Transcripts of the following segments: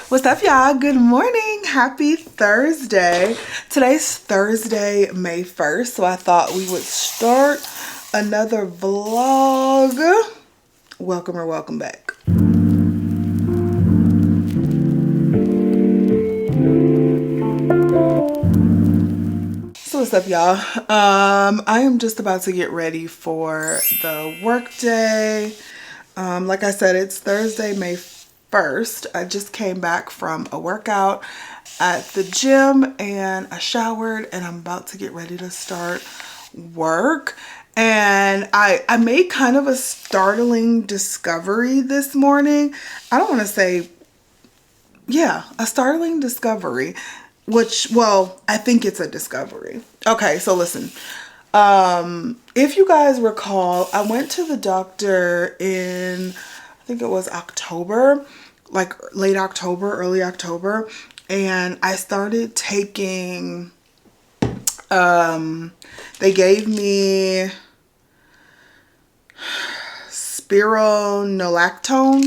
What's up, y'all? Good morning. Happy Thursday. Today's Thursday, May 1st, so I thought we would start another vlog. Welcome or welcome back. So what's up, y'all? I am just about to get ready for the work day. Like I said, it's Thursday, May 1st. I just came back from a workout at the gym and I showered and I'm about to get ready to start work. And I made kind of a startling discovery this morning. I don't want to say, yeah, a startling discovery, which, well, I think it's a discovery. Okay, so listen. If you guys recall, I went to the doctor in, I think it was October, like late October, early October, and I started taking, they gave me spironolactone.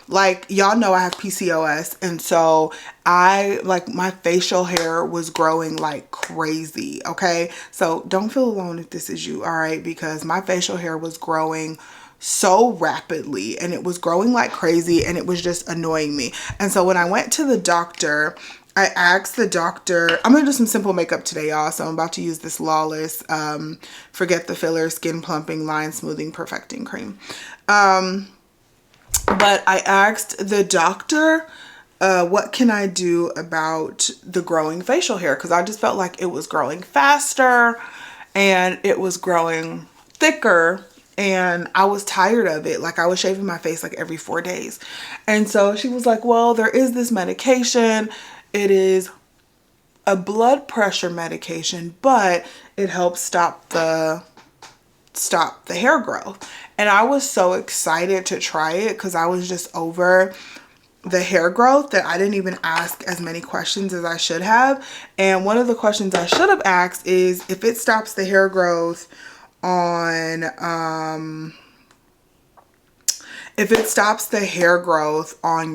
Like, y'all know I have PCOS, and so my facial hair was growing like crazy, okay? So don't feel alone if this is you, all right? Because my facial hair was growing so rapidly and it was growing like crazy and it was just annoying me. And so when I went to the doctor, I asked the doctor, I'm gonna do some simple makeup today, y'all. So I'm about to use this Lawless Forget the Filler Skin Plumping Line Smoothing Perfecting Cream. But I asked the doctor, what can I do about the growing facial hair? Because I just felt like it was growing faster and it was growing thicker and I was tired of it. Like, I was shaving my face like every 4 days. And so she was like, well, there is this medication. It is a blood pressure medication, but it helps stop the hair growth. And I was so excited to try it because I was just over the hair growth that I didn't even ask as many questions as I should have. And one of the questions I should have asked is if it stops the hair growth on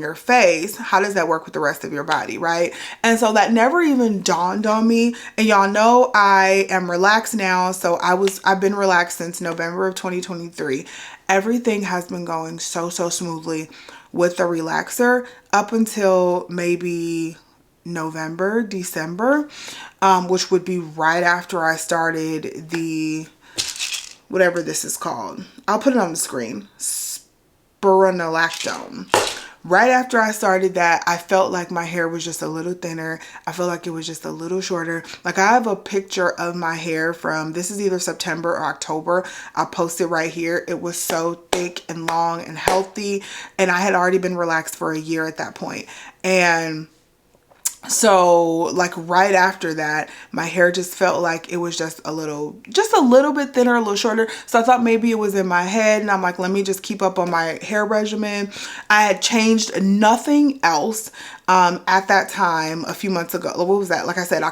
your face, how does that work with the rest of your body, right? And so that never even dawned on me. And y'all know I am relaxed now. So I've been relaxed since November of 2023. Everything has been going so smoothly with the relaxer up until maybe November, December, which would be right after I started the, whatever this is called. I'll put it on the screen. Spironolactone. Right after I started that, I felt like my hair was just a little thinner. I felt like it was just a little shorter. Like, I have a picture of my hair from, this is either September or October. I'll post it right here. It was so thick and long and healthy. And I had already been relaxed for a year at that point. And so, like, right after that, my hair just felt like it was just a little bit thinner, a little shorter. So I thought maybe it was in my head, and I'm like, let me just keep up on my hair regimen. I had changed nothing else at that time a few months ago. What was that? Like I said,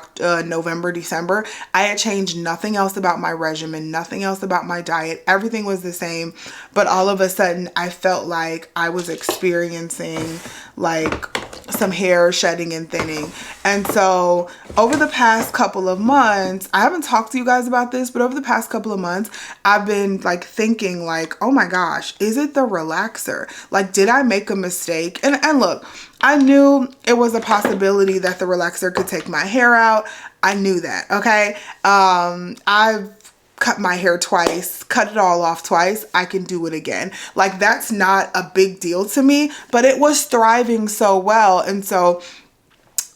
November, December. I had changed nothing else about my regimen, nothing else about my diet. Everything was the same. But all of a sudden, I felt like I was experiencing like some hair shedding and thinning. And so over the past couple of months, I haven't talked to you guys about this, but over the past couple of months, I've been like thinking like, oh my gosh, is it the relaxer? Like, did I make a mistake? And look, I knew it was a possibility that the relaxer could take my hair out. I knew that, okay? I've cut my hair twice, cut it all off twice. I can do it again. Like, that's not a big deal to me, but it was thriving so well. And so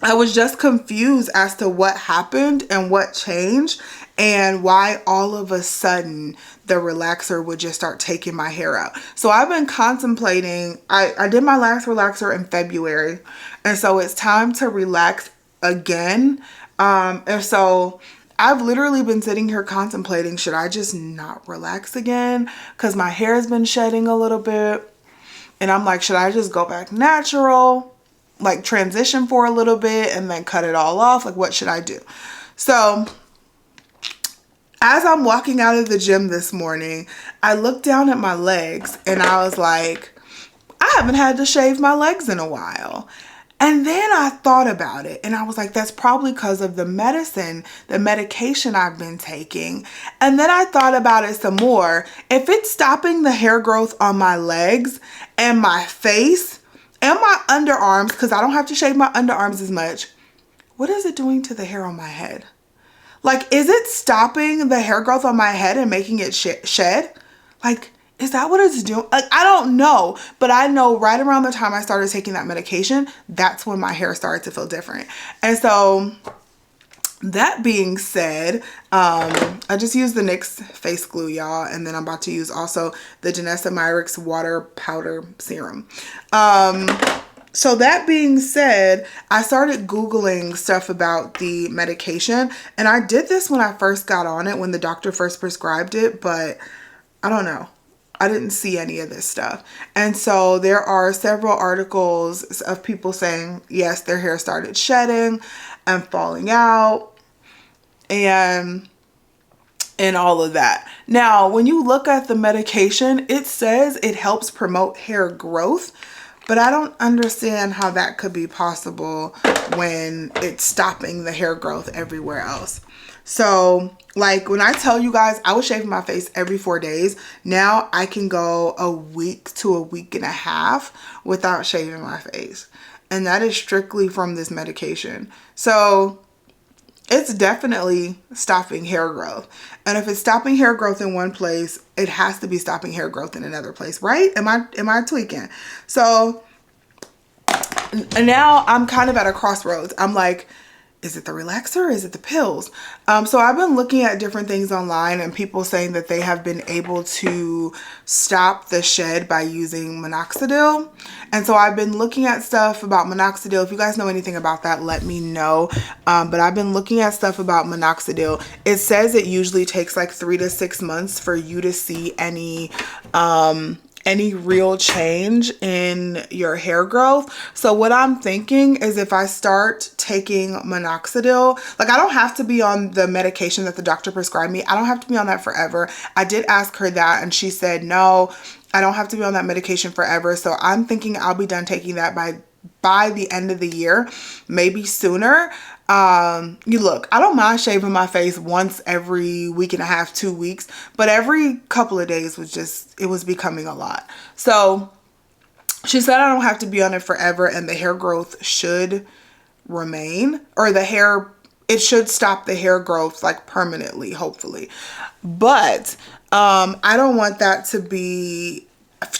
I was just confused as to what happened and what changed and why all of a sudden the relaxer would just start taking my hair out. So I've been contemplating, I did my last relaxer in February, and so it's time to relax again. And so I've literally been sitting here contemplating, should I just not relax again? Because my hair has been shedding a little bit. And I'm like, should I just go back natural? Like, transition for a little bit and then cut it all off? Like, what should I do? So as I'm walking out of the gym this morning, I looked down at my legs and I was like, I I haven't had to shave my legs in a while. And then I thought about it and I was like, that's probably because of the medicine, the medication I've been taking. And then I thought about it some more. If it's stopping the hair growth on my legs and my face and my underarms, because I don't have to shave my underarms as much, what is it doing to the hair on my head? Like, is it stopping the hair growth on my head and making it shed? Like, is that what it's doing? Like, I don't know, but I know right around the time I started taking that medication, that's when my hair started to feel different. And so that being said, I just used the NYX face glue, y'all, and then I'm about to use also the Janessa Myricks water powder serum. So that being said, I started Googling stuff about the medication, and I did this when I first got on it, when the doctor first prescribed it, but I don't know. I didn't see any of this stuff. And so there are several articles of people saying, yes, their hair started shedding and falling out and all of that. Now, when you look at the medication, it says it helps promote hair growth, but I don't understand how that could be possible when it's stopping the hair growth everywhere else. So, like, when I tell you guys I was shaving my face every 4 days, now I can go a week to a week and a half without shaving my face. And that is strictly from this medication. So, it's definitely stopping hair growth. And if it's stopping hair growth in one place, it has to be stopping hair growth in another place, right? Am I tweaking? So, now I'm kind of at a crossroads. I'm like, is it the relaxer? Is it the pills? So I've been looking at different things online and people saying that they have been able to stop the shed by using minoxidil. And so I've been looking at stuff about minoxidil. If you guys know anything about that, let me know. But I've been looking at stuff about minoxidil. It says it usually takes like 3 to 6 months for you to see any real change in your hair growth. So what I'm thinking is if I start taking minoxidil, like, I don't have to be on the medication that the doctor prescribed me. I don't have to be on that forever. I did ask her that and she said, no, I don't have to be on that medication forever. So I'm thinking I'll be done taking that by the end of the year, maybe sooner. You look, I don't mind shaving my face once every week and a half, 2 weeks, but every couple of days it was becoming a lot. So she said I don't have to be on it forever and the hair growth should remain, or it should stop the hair growth like permanently, hopefully. But I don't want that to be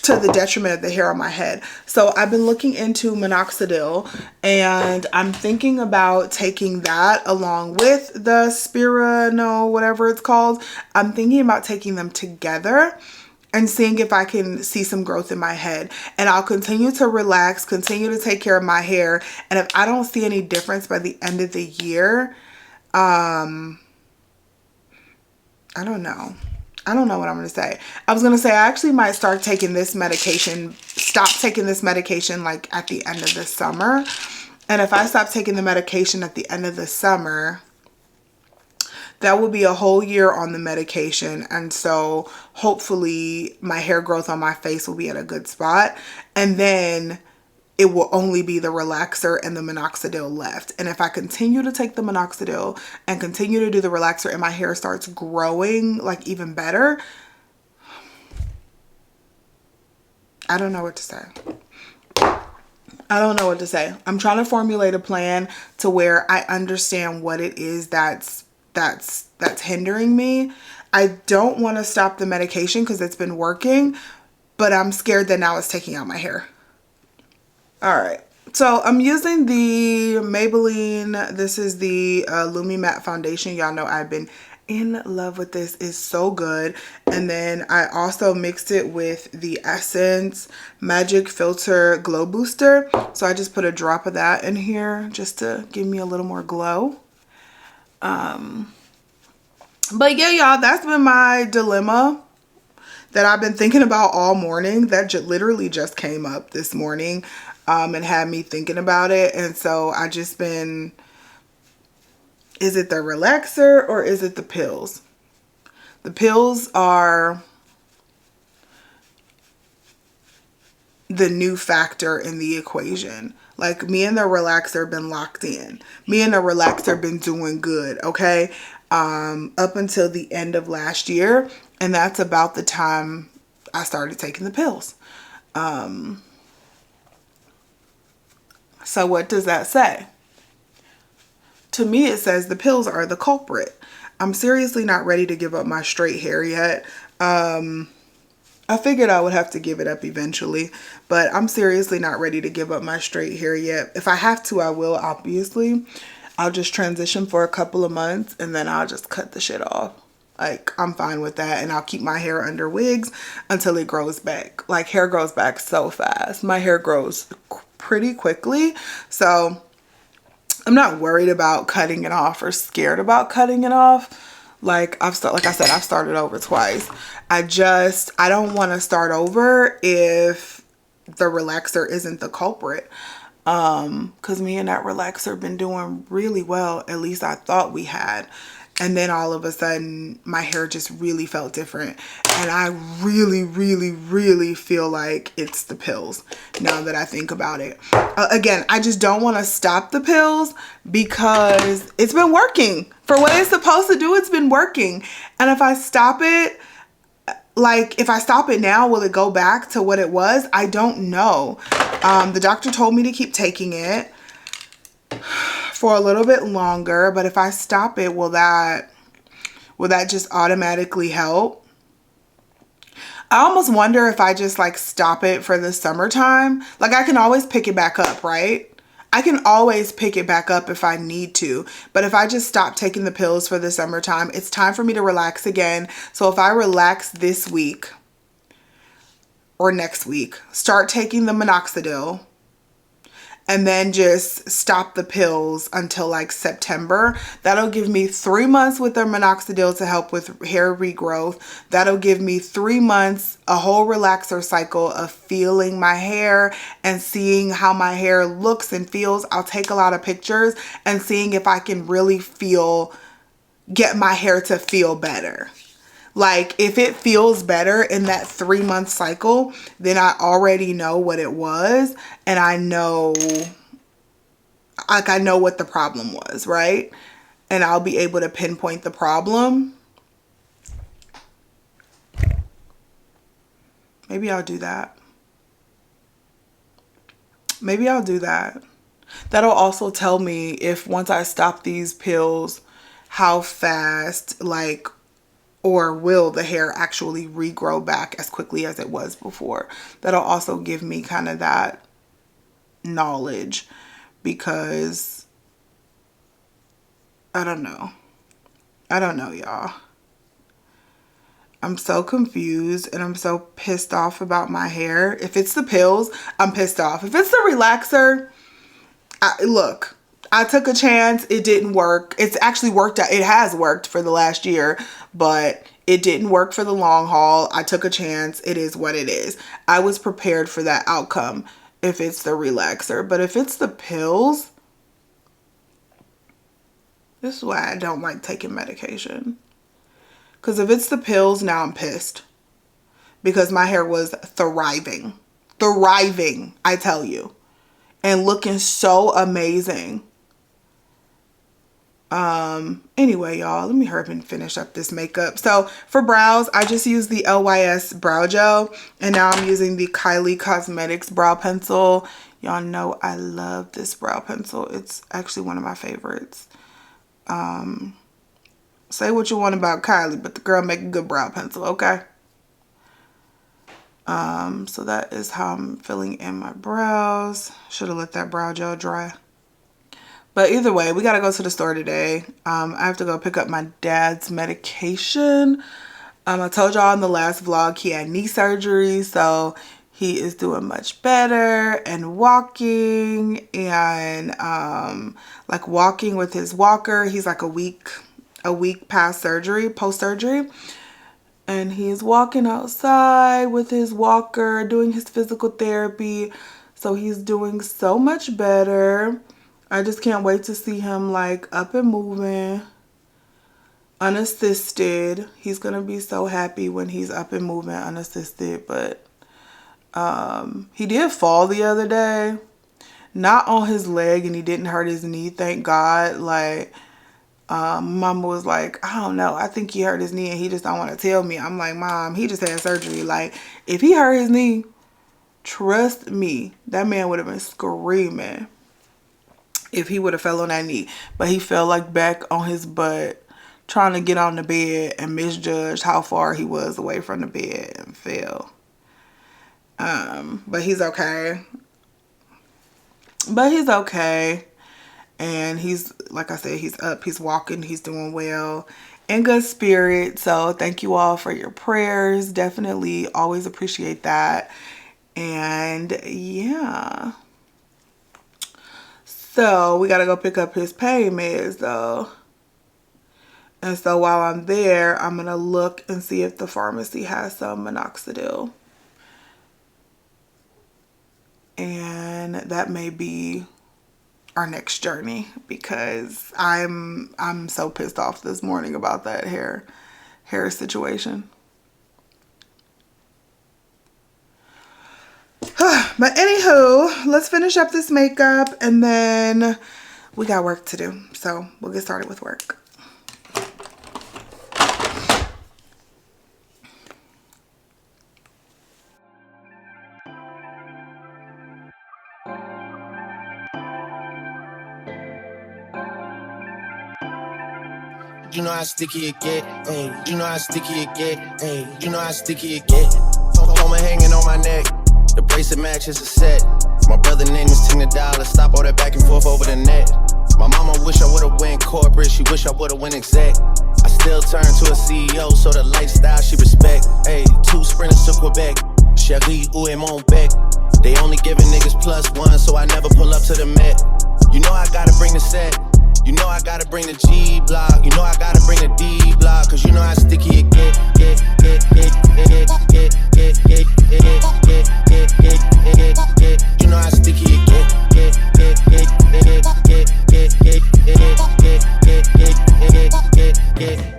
to the detriment of the hair on my head. So I've been looking into minoxidil and I'm thinking about taking that along with the Spirano, whatever it's called. I'm thinking about taking them together and seeing if I can see some growth in my head. And I'll continue to relax, continue to take care of my hair. And if I don't see any difference by the end of the year, I don't know. I don't know what I'm going to say. I was going to say I actually might stop taking this medication like at the end of the summer. And if I stop taking the medication at the end of the summer, that will be a whole year on the medication. And so hopefully my hair growth on my face will be at a good spot. And then it will only be the relaxer and the minoxidil left. And if I continue to take the minoxidil and continue to do the relaxer and my hair starts growing like even better, I don't know what to say. I don't know what to say. I'm trying to formulate a plan to where I understand what it is that's hindering me. I don't want to stop the medication because it's been working, but I'm scared that now it's taking out my hair. All right, so I'm using the Maybelline. This is the Lumi Matte Foundation. Y'all know I've been in love with this. It's so good. And then I also mixed it with the Essence Magic Filter Glow Booster. So I just put a drop of that in here just to give me a little more glow. But yeah, y'all, that's been my dilemma that I've been thinking about all morning. That literally just came up this morning. And had me thinking about it. And so I just been, is it the relaxer or is it the pills? The pills are, the new factor in the equation. Like, me and the relaxer been locked in. Me and the relaxer been doing good, okay? Up until the end of last year. And that's about the time I started taking the pills. So what does that say? To me, it says the pills are the culprit. I'm seriously not ready to give up my straight hair yet. I figured I would have to give it up eventually, but I'm seriously not ready to give up my straight hair yet. If I have to, I will, obviously. I'll just transition for a couple of months and then I'll just cut the shit off. Like, I'm fine with that, and I'll keep my hair under wigs until it grows back. Like, hair grows back so fast. My hair grows pretty quickly, so I'm not worried about cutting it off or scared about cutting it off. Like I said, I've started over twice. I don't want to start over if the relaxer isn't the culprit. Because me and that relaxer been doing really well. At least I thought we had. And then all of a sudden, my hair just really felt different. And I really, really, really feel like it's the pills now that I think about it. Again, I just don't want to stop the pills because it's been working. For what it's supposed to do, it's been working. And if I stop it, like, if I stop it now, will it go back to what it was? I don't know. The doctor told me to keep taking it for a little bit longer, but if I stop it, will that just automatically help? I almost wonder if I just like stop it for the summertime. Like, I can always pick it back up, right? I can always pick it back up if I need to. But if I just stop taking the pills for the summertime, it's time for me to relax again. So if I relax this week or next week, start taking the minoxidil, and then just stop the pills until like September. That'll give me 3 months with the minoxidil to help with hair regrowth. That'll give me 3 months, a whole relaxer cycle of feeling my hair and seeing how my hair looks and feels. I'll take a lot of pictures and seeing if I can really get my hair to feel better. Like, if it feels better in that 3 month cycle, then I already know what it was. And I know what the problem was, right? And I'll be able to pinpoint the problem. Maybe I'll do that. Maybe I'll do that. That'll also tell me if once I stop these pills, how fast, like, or will the hair actually regrow back as quickly as it was before. That'll also give me kind of that knowledge, because I don't know, y'all. I'm so confused and I'm so pissed off about my hair. If it's the pills, I'm pissed off. If it's the relaxer, look, I took a chance. It didn't work. It's actually worked out. It has worked for the last year, but it didn't work for the long haul. I took a chance. It is what it is. I was prepared for that outcome if it's the relaxer. But if it's the pills, this is why I don't like taking medication. Because if it's the pills, now I'm pissed. Because my hair was thriving. Thriving, I tell you. And looking so amazing. Anyway, y'all, let me hurry up and finish up this makeup. So for brows, I just used the LYS brow gel, and now I'm using the Kylie Cosmetics brow pencil. Y'all know I love this brow pencil. It's actually one of my favorites. Say what you want about Kylie, but the girl make a good brow pencil, okay? So that is how I'm filling in my brows. Should have let that brow gel dry. But either way, we got to go to the store today. I have to go pick up my dad's medication. I told y'all in the last vlog he had knee surgery, so he is doing much better and walking, and like walking with his walker. He's like a week past surgery, post-surgery. And he's walking outside with his walker, doing his physical therapy. So he's doing so much better. I just can't wait to see him like up and moving, unassisted. He's going to be so happy when he's up and moving unassisted. But He did fall the other day, not on his leg, and he didn't hurt his knee, thank God. Like, Mama was like, I don't know, I think he hurt his knee and he just don't want to tell me. I'm like, Mom, he just had surgery. Like, if he hurt his knee, trust me, that man would have been screaming if he would have fell on that knee. But he fell like back on his butt trying to get on the bed and misjudged how far he was away from the bed and fell. But he's okay. And he's, like I said, he's up, he's walking, he's doing well, in good spirit. So thank you all for your prayers. Definitely always appreciate that. And yeah. So we gotta go pick up his pain meds though. And so while I'm there, I'm gonna look and see if the pharmacy has some minoxidil. And that may be our next journey, because I'm so pissed off this morning about that hair situation. But anywho, let's finish up this makeup and then we got work to do. So we'll get started with work. You know how sticky it get, ayy. You know how sticky it get, ayy. You know how sticky it get. Coma hanging on my neck. The bracelet matches a set. My brother name is Tina Dollar. Stop all that back and forth over the net. My mama wish I would've went corporate. She wish I would've went exec. I still turn to a CEO, so the lifestyle she respect. Ayy, 2 sprinters to Quebec. Cherie, où est mon bec? They only giving niggas +1, so I never pull up to the Met. You know I gotta bring the set. You know I gotta bring the G block. You know I gotta bring the D block. Cause you know how sticky it get. You know how sticky it get.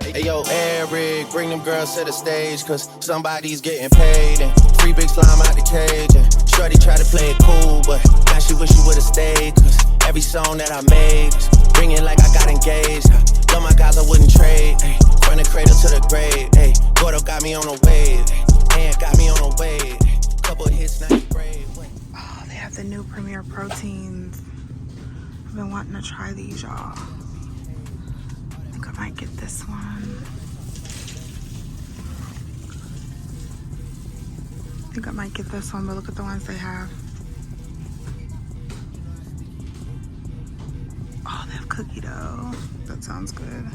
Hey yo, Eric, bring them girls to the stage. Cause somebody's getting paid. And free big slime out the cage. And shorty try to play it cool, but now she wish she would've stayed. Cause every song that I made, ringing like I got engaged. Love my guys, I wouldn't trade. Ay, from the cradle to the grave. Ay, Gordo got me on a wave. And got me on a wave. Couple hits, now you brave. Oh, they have the new Premier Proteins. I've been wanting to try these, y'all. I think I might get this one. But look at the ones they have. Oh, they have cookie dough. That sounds good.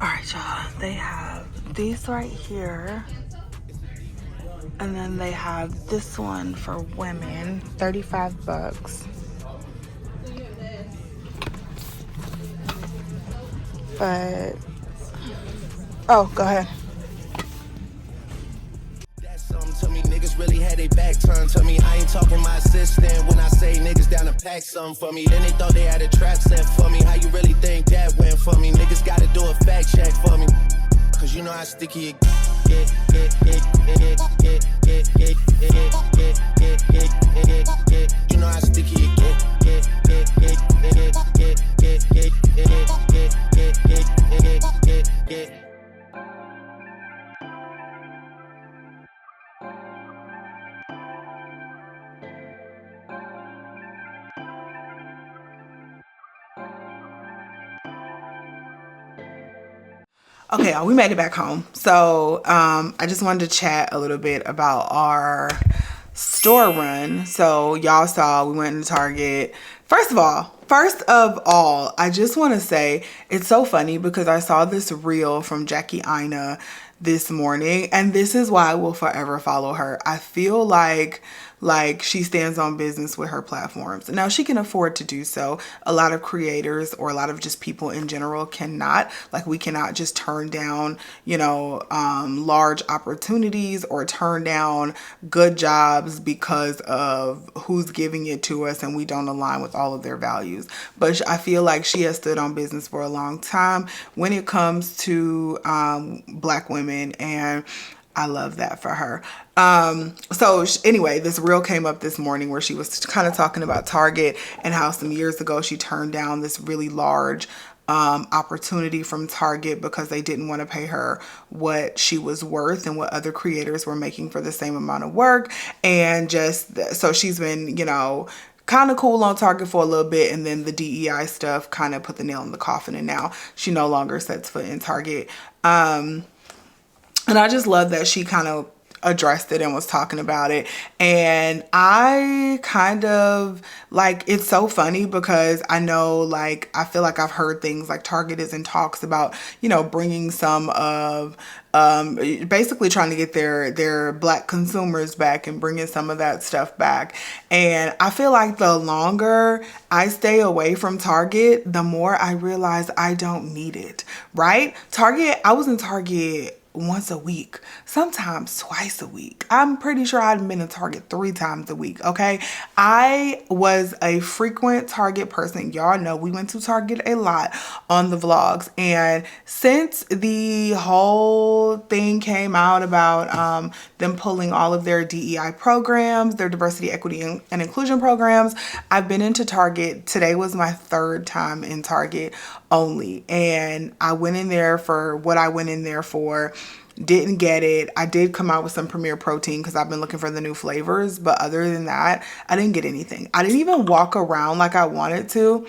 All right, y'all. They have these right here. And then they have this one for women, 35 bucks. But, oh, go ahead. That's something to me, niggas really had their back turned to me. I ain't talking my assistant when I say niggas down to pack something for me. Then they thought they had a trap set for me. How you really think that went for me? Niggas gotta do a fact check for me. Cause you know how sticky it get. You know how sticky it get. Okay, we made it back home. So I just wanted to chat a little bit about our store run. So y'all saw we went into Target. First of all, I just want to say it's so funny because I saw this reel from Jackie Aina this morning, and this is why I will forever follow her. I feel like like she stands on business with her platforms. Now she can afford to do so. A lot of creators or a lot of just people in general cannot. Like we cannot just turn down, large opportunities or turn down good jobs because of who's giving it to us and we don't align with all of their values. But I feel like she has stood on business for a long time when it comes to Black women, and I love that for her. So anyway, this reel came up this morning where she was kind of talking about Target and how some years ago she turned down this really large opportunity from Target because they didn't want to pay her what she was worth and what other creators were making for the same amount of work. And just so she's been, kind of cool on Target for a little bit, and then the DEI stuff kind of put the nail in the coffin, and now she no longer sets foot in Target. And I just love that she kind of addressed it and was talking about it. And I kind of like, it's so funny because I know, like, I feel like I've heard things like Target is in talks about, bringing some of, basically trying to get their Black consumers back and bringing some of that stuff back. And I feel like the longer I stay away from Target, the more I realize I don't need it, right? I was in Target once a week, sometimes twice a week. I'm pretty sure I'd been in Target 3 times a week, okay? I was a frequent Target person. Y'all know we went to Target a lot on the vlogs. And since the whole thing came out about them pulling all of their DEI programs, their diversity, equity, and inclusion programs, I've been into Target. Today was my 3rd time in Target only. And I went in there for what I went in there for. Didn't get it. I did come out with some Premier Protein because I've been looking for the new flavors. But other than that, I didn't get anything. I didn't even walk around like I wanted to.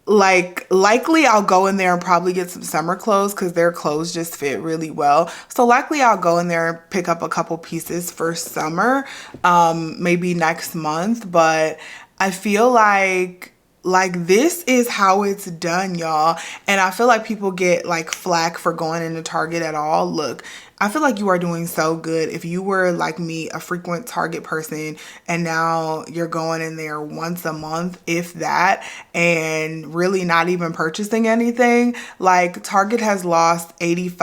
Like likely I'll go in there and probably get some summer clothes because their clothes just fit really well. So likely I'll go in there and pick up a couple pieces for summer, maybe next month. But I feel like this is how it's done, y'all. And I feel like people get like flack for going into Target at all. Look, I feel like you are doing so good. If you were like me, a frequent Target person, and now you're going in there once a month, if that, and really not even purchasing anything, like Target has lost 80 to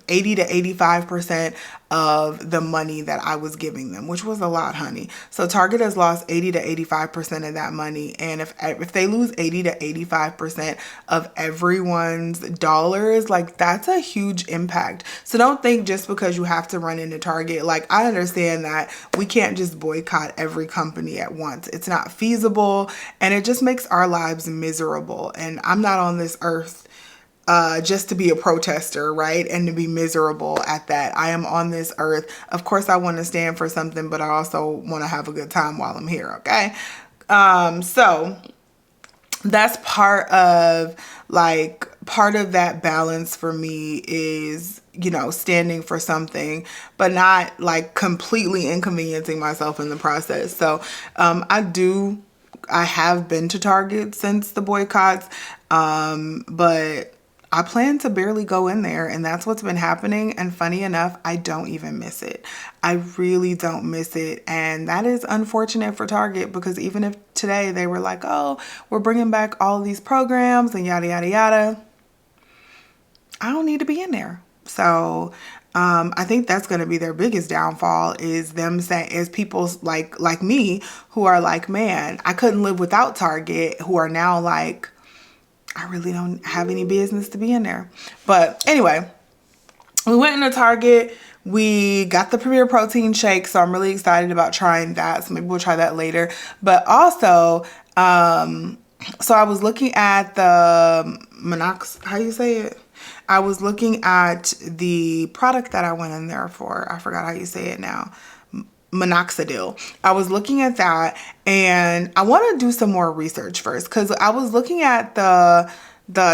85% of the money that I was giving them, which was a lot, honey. So Target has lost 80 to 85% of that money. And if they lose 80 to 85% of everyone's dollars, like that's a huge impact. So don't think just because you have to run into Target, like I understand that we can't just boycott every company at once. It's not feasible, and it just makes our lives miserable. And I'm not on this earth just to be a protester, right? And to be miserable at that. I am on this earth. Of course, I want to stand for something, but I also want to have a good time while I'm here, okay? So that's part of that balance for me is, standing for something, but not like completely inconveniencing myself in the process. So I have been to Target since the boycotts, but I plan to barely go in there, and that's what's been happening. And funny enough, I don't even miss it. I really don't miss it. And that is unfortunate for Target, because even if today they were like, oh, we're bringing back all these programs and yada, yada, yada, I don't need to be in there. So I think that's going to be their biggest downfall, is them saying, is people like me who are like, man, I couldn't live without Target, who are now like, I really don't have any business to be in there. But anyway, we went into Target. We got the Premier Protein shake, so I'm really excited about trying that. So maybe we'll try that later. But also, so I was looking at the how you say it? I was looking at the product that I went in there for. I forgot how you say it now. Minoxidil. I was looking at that, and I want to do some more research first, because I was looking at the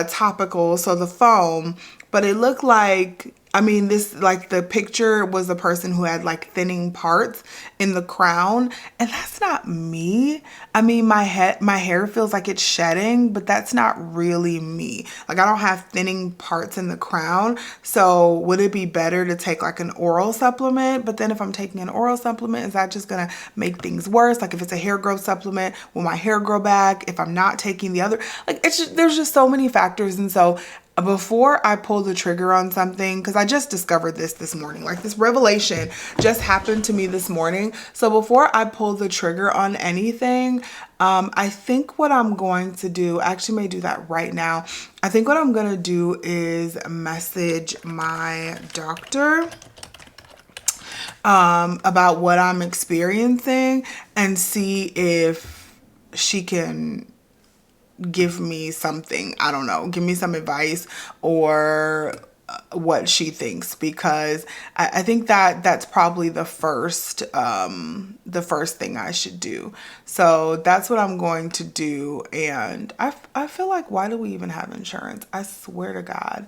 topical, so the foam, but it looked like I mean, this, like, the picture was a person who had like thinning parts in the crown, and that's not me. I mean, my hair feels like it's shedding, but that's not really me. Like, I don't have thinning parts in the crown. So would it be better to take like an oral supplement? But then if I'm taking an oral supplement, is that just gonna make things worse? Like, if it's a hair growth supplement, will my hair grow back if I'm not taking the other? Like, there's just so many factors. And so before I pull the trigger on something, because I just discovered this morning, like, this revelation just happened to me this morning. So before I pull the trigger on anything, I think what I'm going to do, I actually may do that right now. I think what I'm going to do is message my doctor about what I'm experiencing and see if she can give me something. I don't know, give me some advice or what she thinks, because I think that that's probably the first thing I should do. So that's what I'm going to do. And I feel like, why do we even have insurance? I swear to God,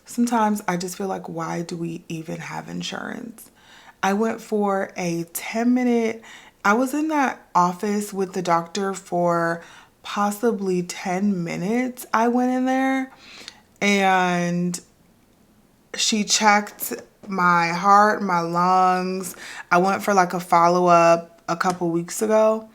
sometimes I just feel like, why do we even have insurance? I went for a 10-minute, I was in that office with the doctor for possibly 10 minutes. I went in there and she checked my heart, my lungs. I went for like a follow-up a couple weeks ago.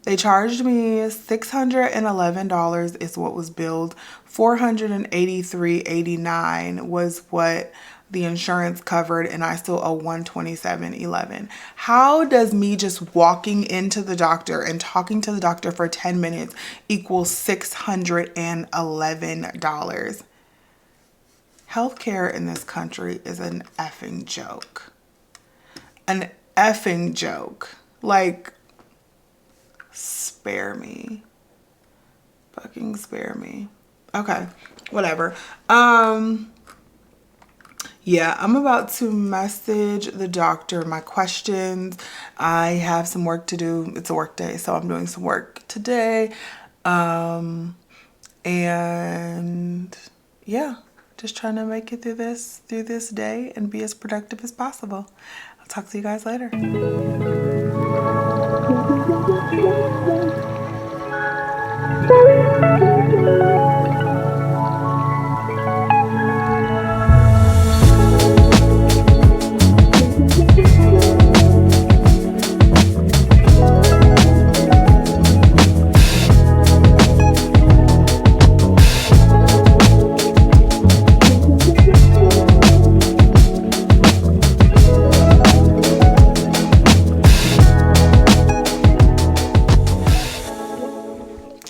They charged me $611 is what was billed. $483.89 was what the insurance covered, and I still owe $127.11. How does me just walking into the doctor and talking to the doctor for 10 minutes equals $611? Healthcare in this country is an effing joke. An effing joke. Like, spare me. Fucking spare me. Okay, whatever. Yeah, I'm about to message the doctor my questions. I have some work to do. It's a work day, so I'm doing some work today. And yeah, just trying to make it through this day and be as productive as possible. I'll talk to you guys later.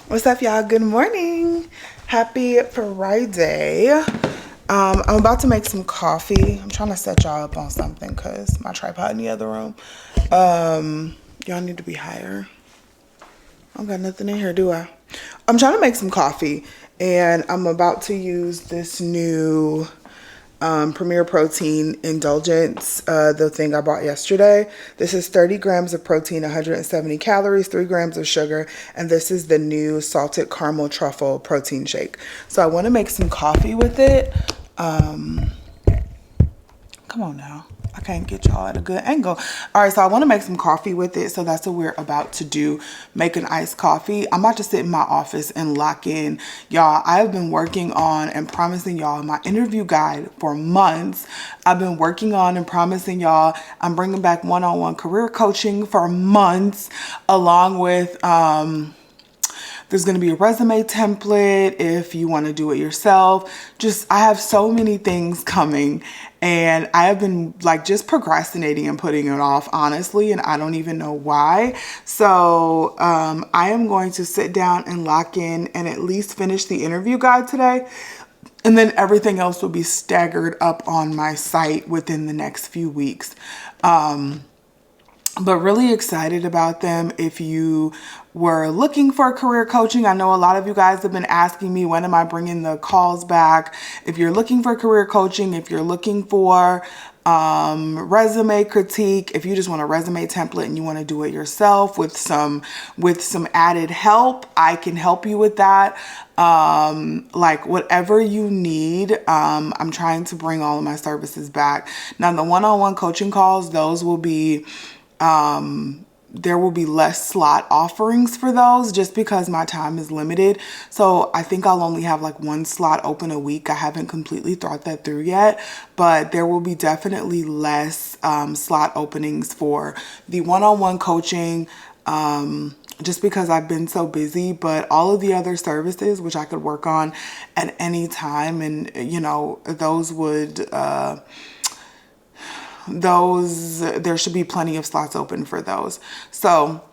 What's up, y'all? Good morning. Happy Friday. I'm about to make some coffee. I'm trying to set y'all up on something because my tripod in the other room. Y'all need to be higher. I don't got nothing in here, do I? I'm trying to make some coffee, and I'm about to use this new Premier Protein Indulgence, the thing I bought yesterday. This is 30 grams of protein, 170 calories, 3 grams of sugar, and this is the new salted caramel truffle protein shake. So I want to make some coffee with it. Come on now. I can't get y'all at a good angle. All right, so I want to make some coffee with it. So that's what we're about to do, make an iced coffee. I'm about to sit in my office and lock in. Y'all, I've been working on and promising y'all my interview guide for months. I've been working on and promising y'all I'm bringing back one-on-one career coaching for months, along with there's going to be a resume template if you want to do it yourself. I have so many things coming, and I have been like just procrastinating and putting it off, honestly, and I don't even know why. So I am going to sit down and lock in and at least finish the interview guide today. And then everything else will be staggered up on my site within the next few weeks. but really excited about them. If you were looking for career coaching, I know a lot of you guys have been asking me, when am I bringing the calls back? If you're looking for career coaching, if you're looking for resume critique, if you just want a resume template and you want to do it yourself with some added help, I can help you with that. Like whatever you need. I'm trying to bring all of my services back. Now the one-on-one coaching calls, those will be there will be less slot offerings for those just because my time is limited. So I think I'll only have like one slot open a week. I haven't completely thought that through yet, but there will be definitely less slot openings for the one-on-one coaching, just because I've been so busy. But all of the other services, which I could work on at any time, and you know, there should be plenty of slots open for those. So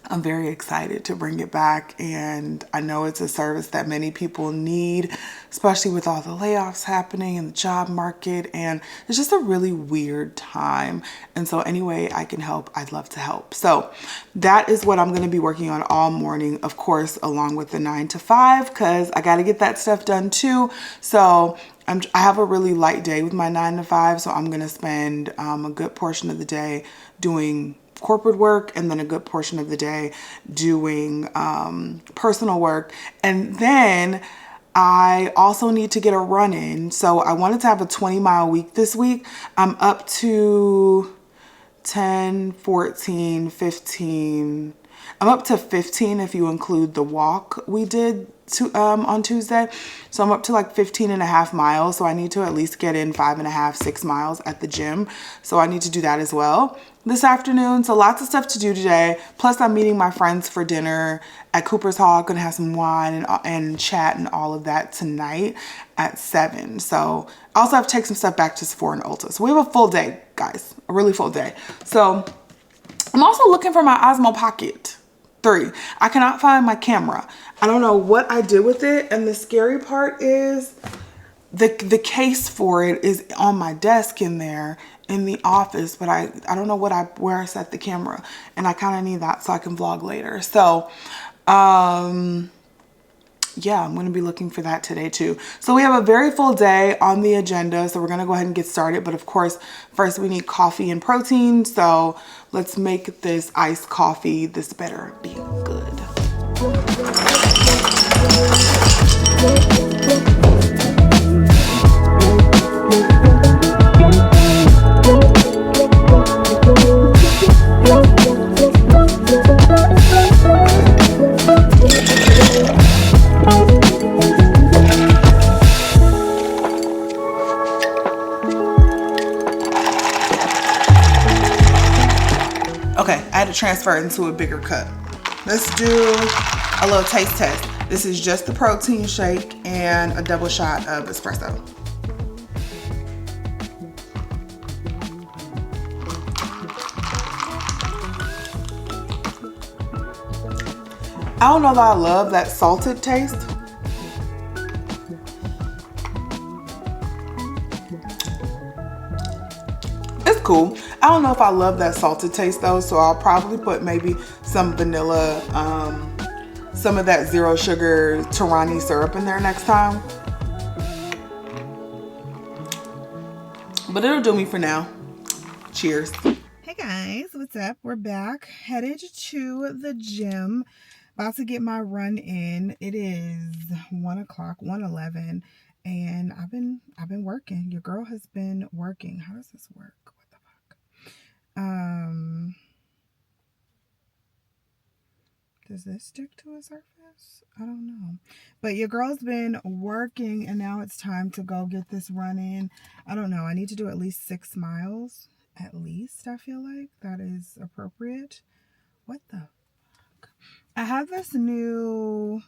I'm very excited to bring it back, and I know it's a service that many people need, especially with all the layoffs happening in the job market, and it's just a really weird time. And so any way I can help, I'd love to help. So that is what I'm going to be working on all morning, of course, along with the 9 to 5, because I got to get that stuff done too. So I have a really light day with my 9 to 5, so I'm going to spend a good portion of the day doing corporate work, and then a good portion of the day doing personal work. And then I also need to get a run in. So I wanted to have a 20-mile week this week. I'm up to 10, 14, 15. I'm up to 15 if you include the walk we did on Tuesday. So I'm up to like 15 and a half miles. So I need to at least get in 5.5, 6 miles at the gym. So I need to do that as well this afternoon. So lots of stuff to do today. Plus I'm meeting my friends for dinner at Cooper's Hall. Gonna have some wine and chat and all of that tonight at 7. So I also have to take some stuff back to Sephora and Ulta. So we have a full day, guys, a really full day. So I'm also looking for my Osmo Pocket 3. I cannot find my camera. I don't know what I did with it. And the scary part is the case for it is on my desk in there in the office, but I don't know where I set the camera, and I kind of need that so I can vlog later. So yeah, I'm going to be looking for that today too. So we have a very full day on the agenda, so we're going to go ahead and get started. But of course, first we need coffee and protein. So let's make this iced coffee. This better be good. Okay, I had to transfer it into a bigger cup. Let's do a little taste test. This is just the protein shake and a double shot of espresso. I don't know that I love that salted taste. It's cool. I don't know if I love that salted taste though, so I'll probably put maybe some vanilla, some of that zero sugar Torani syrup in there next time. But it'll do me for now. Cheers. Hey guys, what's up? We're back, headed to the gym. About to get my run in. It is 1 o'clock, 1:11, and I've been working. Your girl has been working. How does this work? What the fuck? Does this stick to a surface? I don't know. But your girl's been working, and now it's time to go get this run in. I don't know. I need to do at least 6 miles. At least, I feel like that is appropriate. What the fuck? I have this new,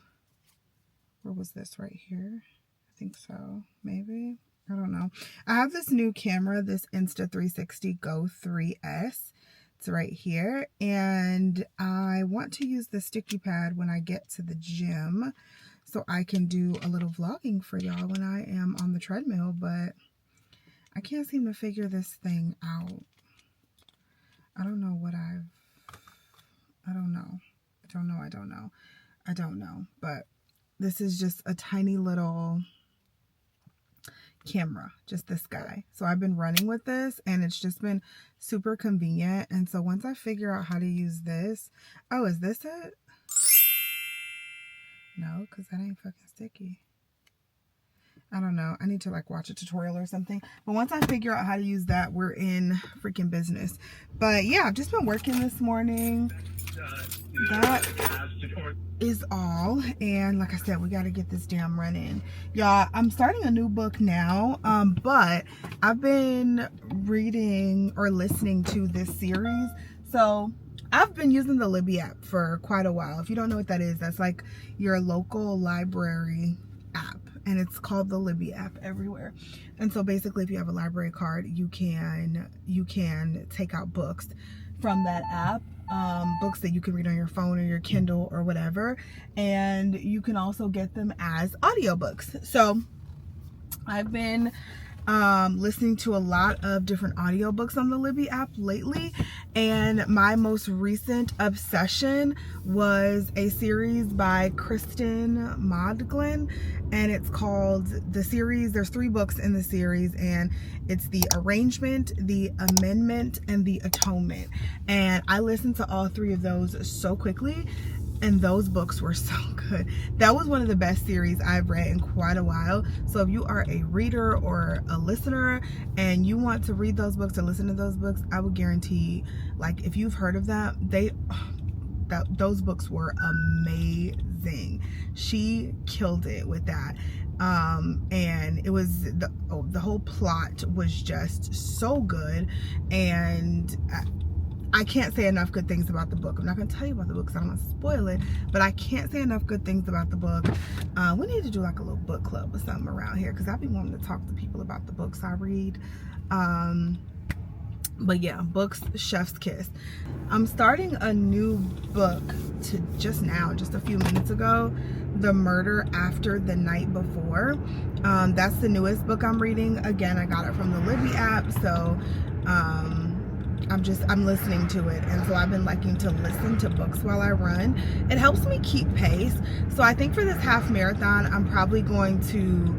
where was this, right here? I think so, maybe. I don't know. I have this new camera, this Insta360 Go 3S. It's right here. And I want to use the sticky pad when I get to the gym so I can do a little vlogging for y'all when I am on the treadmill, but I can't seem to figure this thing out. I don't know what I don't know. I don't know. But this is just a tiny little camera, just this guy. So I've been running with this and it's just been super convenient. And so once I figure out how to use this, oh, is this it? No, because that ain't fucking sticky. I don't know. I need to like watch a tutorial or something. But once I figure out how to use that, we're in freaking business. But yeah, I've just been working this morning. That is all. And like I said, we got to get this damn run in. Y'all, I'm starting a new book now. But I've been reading or listening to this series. So I've been using the Libby app for quite a while. If you don't know what that is, that's like your local library app. And it's called the Libby app everywhere. And so basically, if you have a library card, you can take out books from that app, books that you can read on your phone or your Kindle or whatever. And you can also get them as audiobooks. So I've been listening to a lot of different audiobooks on the Libby app lately, and my most recent obsession was a series by Kristen Maudlin, and it's called the series. There's 3 books in the series, and it's the Arrangement, the Amendment, and the Atonement. And I listened to all 3 of those so quickly. And those books were so good. That was one of the best series I've read in quite a while. So if you are a reader or a listener and you want to read those books or listen to those books, I would guarantee, like, if you've heard of them, those books were amazing. She killed it with that. And it was the whole plot was just so good. And I can't say enough good things about the book. I'm not going to tell you about the book because I don't want to spoil it, but I can't say enough good things about the book. We need to do like a little book club or something around here because I've been wanting to talk to people about the books I read. But yeah, books, chef's kiss. I'm starting a new book just a few minutes ago, The Murder After the Night Before. That's the newest book I'm reading. Again, I got it from the Libby app, so I'm listening to it, and so I've been liking to listen to books while I run. It helps me keep pace. So I think for this half marathon, I'm probably going to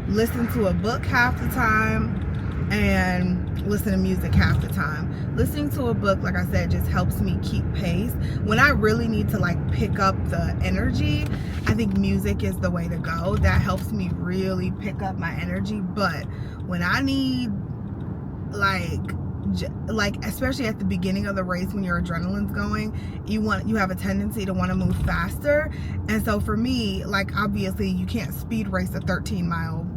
listen to a book half the time and listen to music half the time. Listening to a book, like I said, just helps me keep pace. When I really need to like pick up the energy, I think music is the way to go. That helps me really pick up my energy. But when I need like especially at the beginning of the race when your adrenaline's going, you have a tendency to want to move faster. And so for me, like, obviously you can't speed race a 13-mile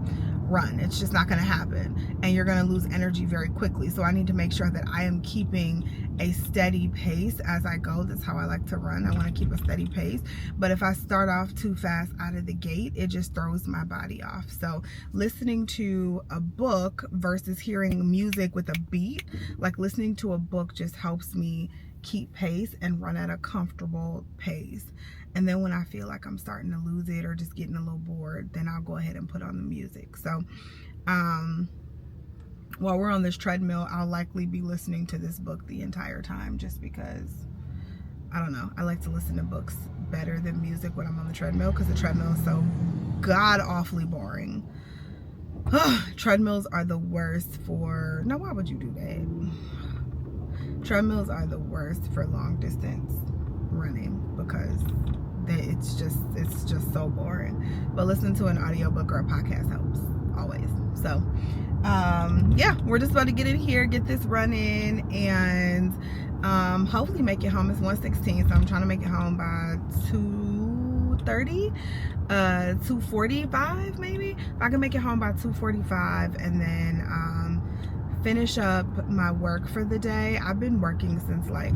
run. It's just not going to happen, and you're going to lose energy very quickly. So I need to make sure that I am keeping a steady pace as I go. That's how I like to run. I want to keep a steady pace. But if I start off too fast out of the gate, it just throws my body off. So listening to a book versus hearing music with a beat, like listening to a book just helps me keep pace and run at a comfortable pace. And then when I feel like I'm starting to lose it or just getting a little bored, then I'll go ahead and put on the music. So while we're on this treadmill, I'll likely be listening to this book the entire time, just because, I don't know, I like to listen to books better than music when I'm on the treadmill, because the treadmill is so god awfully boring. Treadmills are the worst for, now why would you do that? Treadmills are the worst for long distance running because it's just so boring. But listening to an audiobook or a podcast helps always. So yeah, we're just about to get in here, get this running, and hopefully make it home. It's 1:16, so I'm trying to make it home by 2:30, 2:45 maybe. If I can make it home by 2:45 and then finish up my work for the day. I've been working since like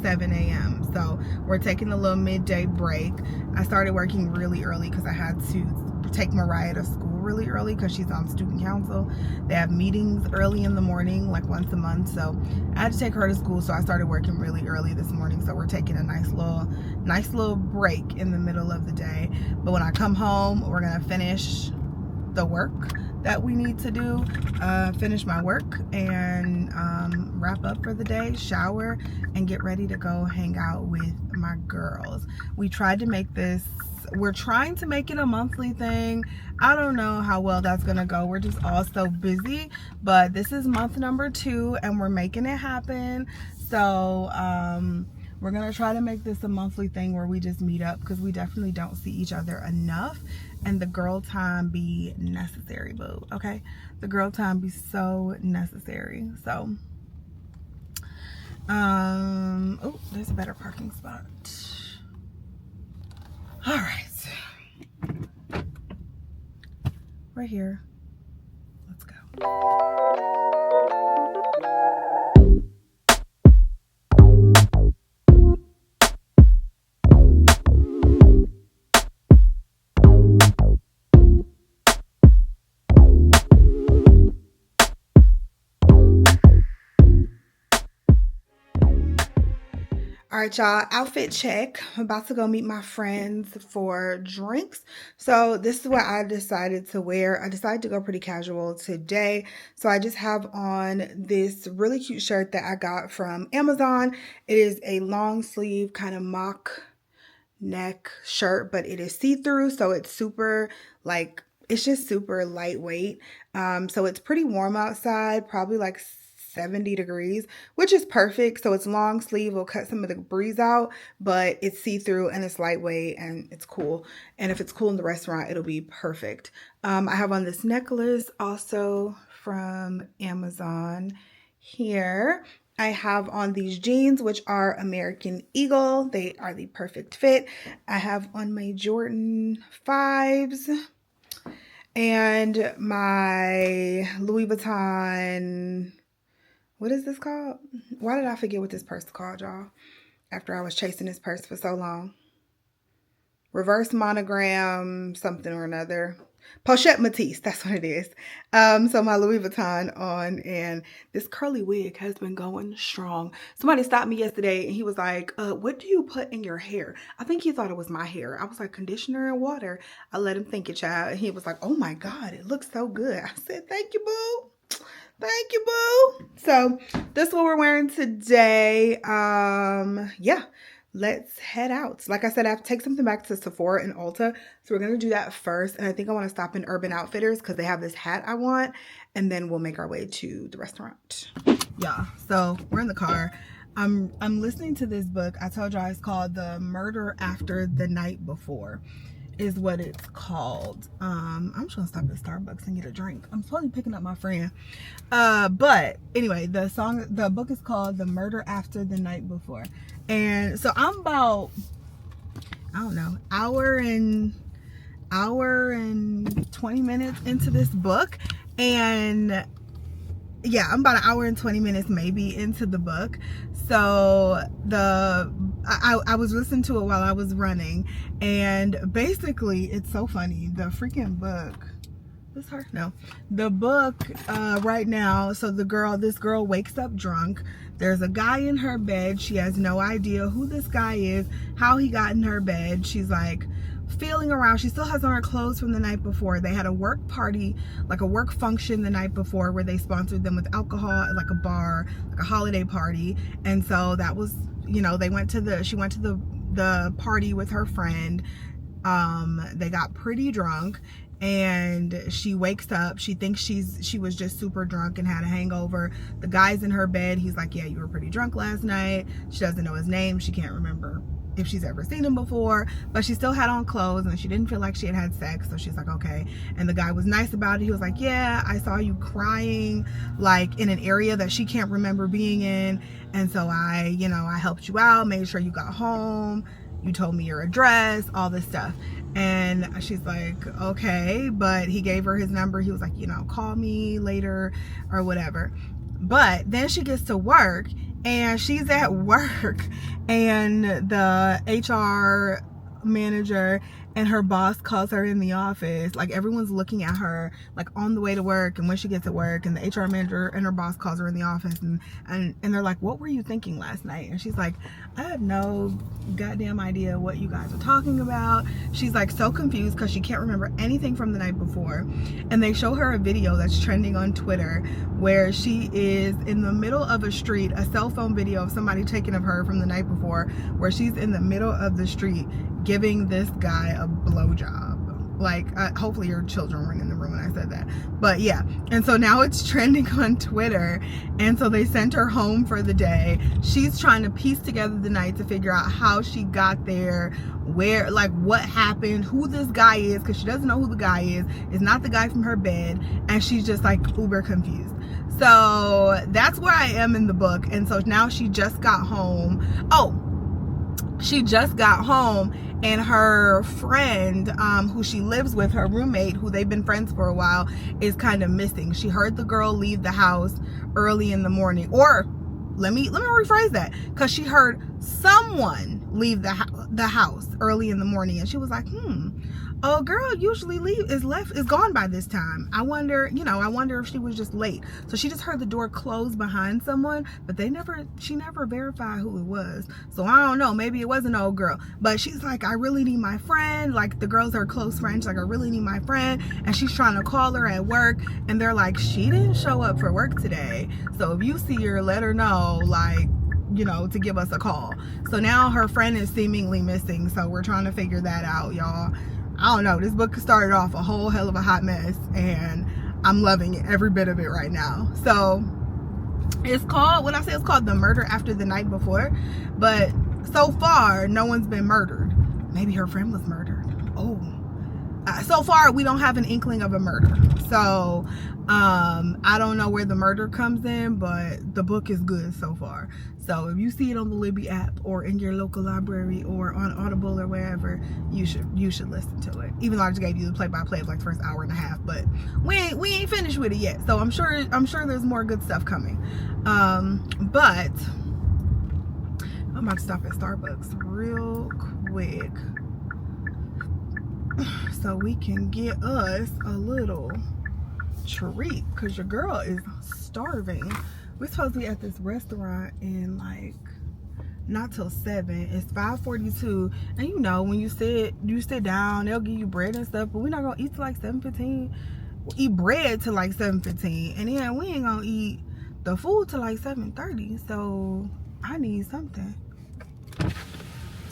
7 a.m. So we're taking a little midday break. I started working really early because I had to take Mariah to school really early because she's on student council. They have meetings early in the morning, like once a month. So I had to take her to school. So I started working really early this morning. So we're taking a nice little break in the middle of the day. But when I come home, we're gonna finish the work that we need to do. Finish my work and wrap up for the day, shower, and get ready to go hang out with my girls. We're trying to make it a monthly thing. I don't know how well that's gonna go. We're just all so busy, but this is month number 2 and we're making it happen. So we're gonna try to make this a monthly thing where we just meet up, because we definitely don't see each other enough, and the girl time be necessary, boo. Okay, the girl time be so necessary. So oh, there's a better parking spot. All right, right here. Let's go. All right, y'all, outfit check. I'm about to go meet my friends for drinks. So this is what I decided to wear. I decided to go pretty casual today. So I just have on this really cute shirt that I got from Amazon. It is a long sleeve kind of mock neck shirt, but it is see-through. So it's super it's just super lightweight. So it's pretty warm outside, probably like 70 degrees, which is perfect. So it's long sleeve, will cut some of the breeze out, but it's see-through and it's lightweight and it's cool. And if it's cool in the restaurant, it'll be perfect. I have on this necklace also from Amazon here. I have on these jeans, which are American Eagle. They are the perfect fit. I have on my Jordan 5s and my Louis Vuitton. What is this called? Why did I forget what this purse is called, y'all? After I was chasing this purse for so long. Reverse monogram, something or another. Pochette Matisse, that's what it is. So my Louis Vuitton on, and this curly wig has been going strong. Somebody stopped me yesterday and he was like, what do you put in your hair? I think he thought it was my hair. I was like, conditioner and water. I let him think it, child. And he was like, oh my God, it looks so good. I said, thank you, boo. Thank you, boo. So this is what we're wearing today. Yeah, let's head out. Like I said, I have to take something back to Sephora and Ulta. So we're going to do that first. And I think I want to stop in Urban Outfitters because they have this hat I want. And then we'll make our way to the restaurant. Yeah, so we're in the car. I'm listening to this book. I told y'all it's called The Murder After the Night Before. Is what it's called. I'm just gonna stop at Starbucks and get a drink. I'm totally picking up my friend. But anyway, the book is called The Murder After the Night Before. And so I'm about, I don't know, hour and 20 minutes into this book. And yeah, I'm about an hour and 20 minutes maybe into the book. So I was listening to it while I was running, and basically it's so funny. The freaking book, this her? No. The book right now, so this girl wakes up drunk. There's a guy in her bed. She has no idea who this guy is, how he got in her bed. She's like feeling around. She still has on her clothes from the night before. They had a work party, like a work function the night before, where they sponsored them with alcohol at like a bar, like a holiday party. And so that was, you know, she went to the party with her friend. They got pretty drunk, and she wakes up. She thinks she was just super drunk and had a hangover. The guy's in her bed. He's like, yeah, you were pretty drunk last night. She doesn't know his name. She can't remember if she's ever seen him before, but she still had on clothes and she didn't feel like she had sex. So she's like, okay. And the guy was nice about it. He was like, yeah, I saw you crying like in an area that she can't remember being in. And so I helped you out, made sure you got home. You told me your address, all this stuff. And she's like, okay, but he gave her his number. He was like, call me later or whatever. But then she gets to work, and she's at work, and the HR manager and her boss calls her in the office. Like, everyone's looking at her, like, on the way to work and when she gets to work, and the HR manager and her boss calls her in the office, and they're like, what were you thinking last night? And she's like, I have no goddamn idea what you guys are talking about. She's like so confused because she can't remember anything from the night before. And they show her a video that's trending on Twitter where she is in the middle of a street, a cell phone video of somebody taking of her from the night before, where she's in the middle of the street giving this guy a blowjob. Like, hopefully your children weren't in the room when I said that, but yeah. And so now it's trending on Twitter, and so they sent her home for the day. She's trying to piece together the night to figure out how she got there, where, like, what happened, who this guy is, because she doesn't know who the guy is. It's not the guy from her bed, and she's just like uber confused. So that's where I am in the book. And so now she just got home. She just got home, and her friend, who she lives with, her roommate, who they've been friends for a while, is kind of missing. She heard the girl leave the house early in the morning, or let me rephrase that, because she heard someone leave the house early in the morning, and she was like, oh, girl usually is gone by this time. I wonder if she was just late. So she just heard the door close behind someone, but she never verified who it was. So I don't know, maybe it was an old girl. But she's like, I really need my friend. Like, the girls are close friends. Like, I really need my friend. And she's trying to call her at work, and they're like, she didn't show up for work today. So if you see her, let her know, like, to give us a call. So now her friend is seemingly missing. So we're trying to figure that out, y'all. I don't know. This book started off a whole hell of a hot mess, and I'm loving it, every bit of it right now. So it's called, when I say it's called The Murder After the Night Before, but so far no one's been murdered. Maybe her friend was murdered. So far we don't have an inkling of a murder. So I don't know where the murder comes in, but the book is good so far. So if you see it on the Libby app, or in your local library, or on Audible, or wherever, you should listen to it. Even though I just gave you the play-by-play of like the first hour and a half, but we ain't finished with it yet. So I'm sure there's more good stuff coming. But I'm about to stop at Starbucks real quick so we can get us a little treat, because your girl is starving. We're supposed to be at this restaurant in like not till 7. It's 5:42, and when you sit down, they'll give you bread and stuff, but we're not gonna eat till like 7:15. We'll eat bread till like 7:15, and then we ain't gonna eat the food till like 7:30. So I need something. So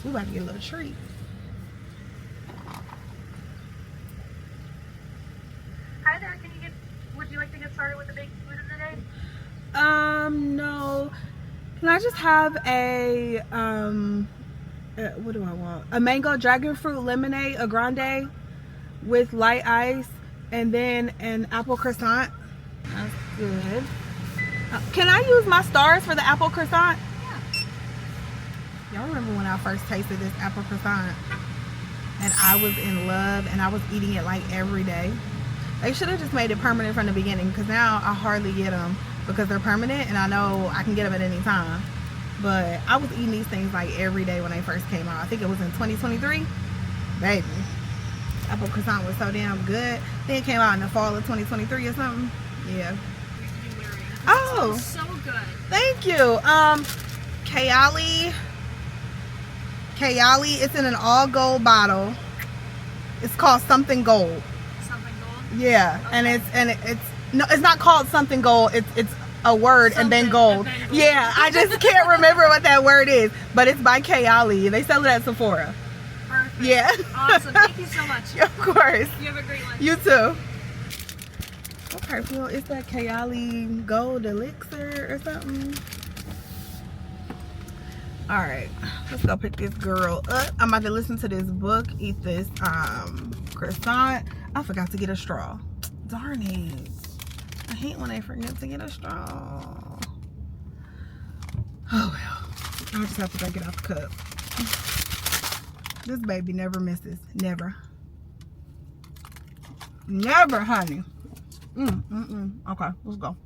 we about to get a little treat. Hi there, would you like to get started with the big food of the day? No. Can I just have a, what do I want? A mango dragon fruit lemonade, a grande, with light ice, and then an apple croissant. That's good. Can I use my stars for the apple croissant? Yeah. Y'all remember when I first tasted this apple croissant? And I was in love, and I was eating it like every day. They should have just made it permanent from the beginning, because now I hardly get them because they're permanent, and I know I can get them at any time. But I was eating these things like every day when they first came out. I think it was in 2023. Baby, apple croissant was so damn good. I think it came out in the fall of 2023 or something. Yeah. Oh, so good. Thank you. Kayali. It's in an all gold bottle. It's called something gold. Yeah, okay. It's not called something gold. It's a word something, and then gold. Yeah, I just can't remember what that word is, but it's by Kayali. They sell it at Sephora. Perfect. Yeah. Awesome. Thank you so much. Of course. You have a great one. You too. What perfume? It's that Kayali Gold Elixir or something. All right, let's go pick this girl up. I'm about to listen to this book, eat this croissant. I forgot to get a straw. Darn it. I hate when I forget to get a straw. Oh well. I'll just have to drink it out the cup. This baby never misses. Never. Never, honey. Okay, let's go.